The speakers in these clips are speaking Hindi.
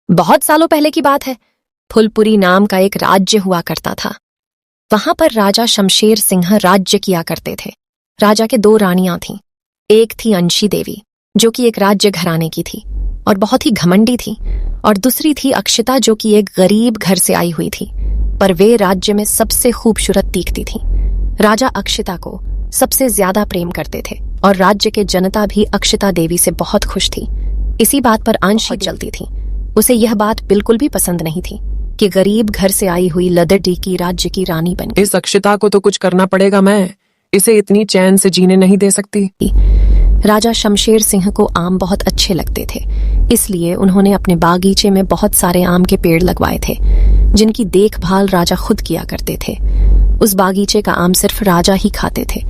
बहुत सालों पहले की बात है। फुलपुरी नाम का एक राज्य हुआ करता था। वहां पर राजा शमशेर सिंह राज्य किया करते थे। राजा के दो रानियां थीं। एक थी अंशी देवी, जो कि एक राज्य घराने की थी और बहुत ही घमंडी थी, और दूसरी थी अक्षिता, जो कि एक गरीब घर से आई हुई थी, पर वे राज्य में सबसे खूबसूरत दिखती थी। राजा अक्षिता को सबसे ज्यादा प्रेम करते थे और राज्य के जनता भी अक्षिता देवी से बहुत खुश थी। इसी बात पर अंशी जलती थी। उसे यह बात बिल्कुल भी पसंद नहीं थी कि गरीब घर से आई हुई लदड़ी की राज्य की रानी बन गई। इस अक्षिता को तो कुछ करना पड़ेगा, मैं इसे इतनी चैन से जीने नहीं दे सकती। राजा शमशेर सिंह को आम बहुत अच्छे लगते थे, इसलिए उन्होंने अपने बागीचे में बहुत सारे आम के पेड़ लगवाए थे, जिनकी देखभाल राजा खुद किया करते थे। उस बागीचे का आम सिर्फ राजा ही खाते थे।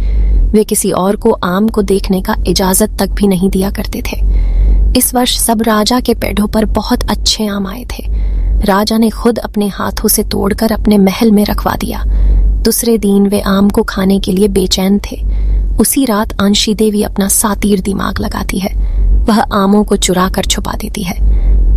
वे किसी और को आम को देखने का इजाजत तक भी नहीं दिया करते थे। इस वर्ष सब राजा के पेड़ों पर बहुत अच्छे आम आए थे। राजा ने खुद अपने हाथों से तोड़कर अपने महल में रखवा दिया। दूसरे दिन वे आम को खाने के लिए बेचैन थे। उसी रात अंशी देवी अपना सातीर दिमाग लगाती है। वह आमों को चुरा कर छुपा देती है।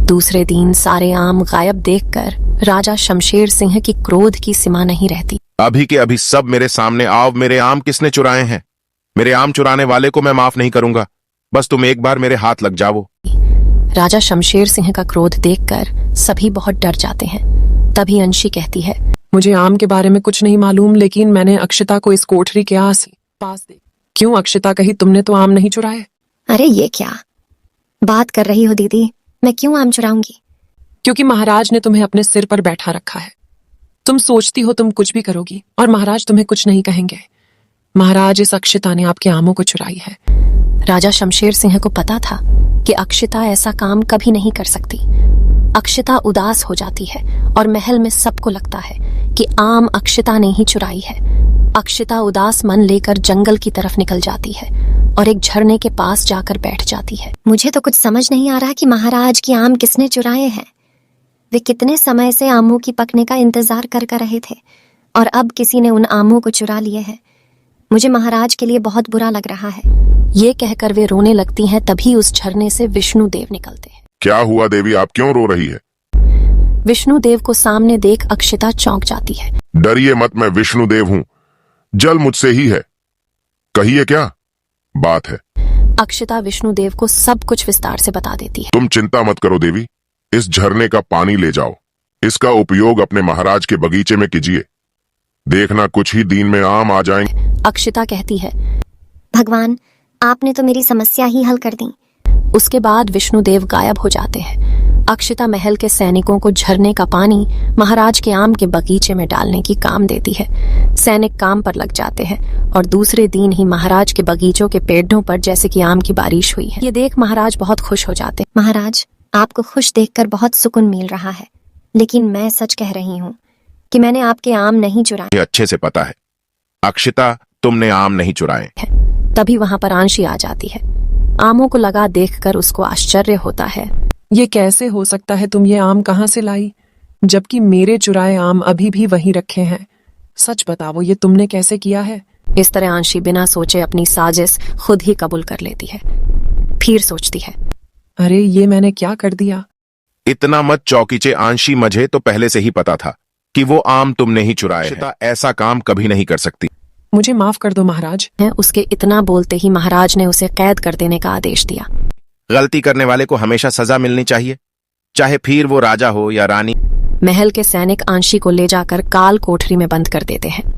दूसरे दिन सारे आम गायब देखकर राजा शमशेर सिंह की क्रोध की सीमा नहीं रहती। अभी के अभी सब मेरे सामने आओ। मेरे आम किसने चुराए हैं? मेरे आम चुराने वाले को मैं माफ नहीं करूंगा। बस तुम एक बार मेरे हाथ लग जाओ। राजा शमशेर सिंह का क्रोध देखकर सभी बहुत डर जाते हैं। तभी अंशी कहती है, मुझे आम के बारे में कुछ नहीं मालूम, लेकिन मैंने अक्षिता को इस कोठरी के पास देख। क्यों अक्षिता, कहीं तुमने तो आम नहीं चुराए? अरे ये क्या बात कर रही हो दीदी, मैं क्यों आम चुराऊंगी? क्योंकि महाराज ने तुम्हें अपने सिर पर बैठा रखा है। तुम सोचती हो तुम कुछ भी करोगी और महाराज तुम्हें कुछ नहीं कहेंगे। महाराज, इस अक्षिता ने आपके आमों को चुराई है। राजा शमशेर सिंह को पता था कि अक्षिता ऐसा काम कभी नहीं कर सकती। अक्षिता उदास हो जाती है और महल में सबको लगता है कि आम अक्षिता ने ही चुराई है। अक्षिता उदास मन लेकर जंगल की तरफ निकल जाती है और एक झरने के पास जाकर बैठ जाती है। मुझे तो कुछ समझ नहीं आ रहा कि महाराज के आम किसने चुराए हैं। वे कितने समय से आमों की पकने का इंतजार कर रहे थे और अब किसी ने उन आमों को चुरा लिए हैं। मुझे महाराज के लिए बहुत बुरा लग रहा है। ये कहकर वे रोने लगती हैं। तभी उस झरने से विष्णु देव निकलते हैं। क्या हुआ देवी, आप क्यों रो रही है? विष्णु देव को सामने देख अक्षिता चौंक जाती है। डरिए मत, मैं विष्णु देव हूँ। जल मुझसे ही है। कहिए क्या बात है? अक्षिता विष्णु देव को सब कुछ विस्तार से बता देती है। तुम चिंता मत करो देवी, इस झरने का पानी ले जाओ। इसका उपयोग अपने महाराज के बगीचे में कीजिए। देखना कुछ ही दिन में आम आ जाएंगे। अक्षिता कहती है, भगवान, आपने तो मेरी समस्या ही हल कर दी। उसके बाद विष्णुदेव गायब हो जाते हैं। अक्षिता महल के सैनिकों को झरने का पानी महाराज के आम के बगीचे में डालने की काम देती है। सैनिक काम पर लग जाते हैं और दूसरे दिन ही महाराज के बगीचों के पेड़ों पर जैसे कि आम की बारिश हुई है। ये देख महाराज बहुत खुश हो जाते हैं। महाराज, आपको खुश देखकर बहुत सुकून मिल रहा है, लेकिन मैं सच कह रही हूँ कि मैंने आपके आम नहीं चुराए। ये अच्छे से पता है अक्षिता, तुमने आम नहीं चुराए। तभी वहां पर अंशी आ जाती है। आमों को लगा देखकर उसको आश्चर्य होता है। ये कैसे हो सकता है? तुम ये आम कहाँ से लाई, जबकि मेरे चुराए आम अभी भी वहीं रखे हैं? सच बताओ, ये तुमने कैसे किया है? इस तरह अंशी बिना सोचे अपनी साजिश खुद ही कबूल कर लेती है। फिर सोचती है, अरे ये मैंने क्या कर दिया? इतना मत चौकीचे अंशी, मुझे तो पहले से ही पता था कि वो आम तुमने ही चुराए हैं। ऐसा काम कभी नहीं कर सकती। मुझे माफ कर दो महाराज। उसके इतना बोलते ही महाराज ने उसे कैद कर देने का आदेश दिया। गलती करने वाले को हमेशा सजा मिलनी चाहिए, चाहे फिर वो राजा हो या रानी। महल के सैनिक अंशी को ले जाकर काल कोठरी में बंद कर देते हैं।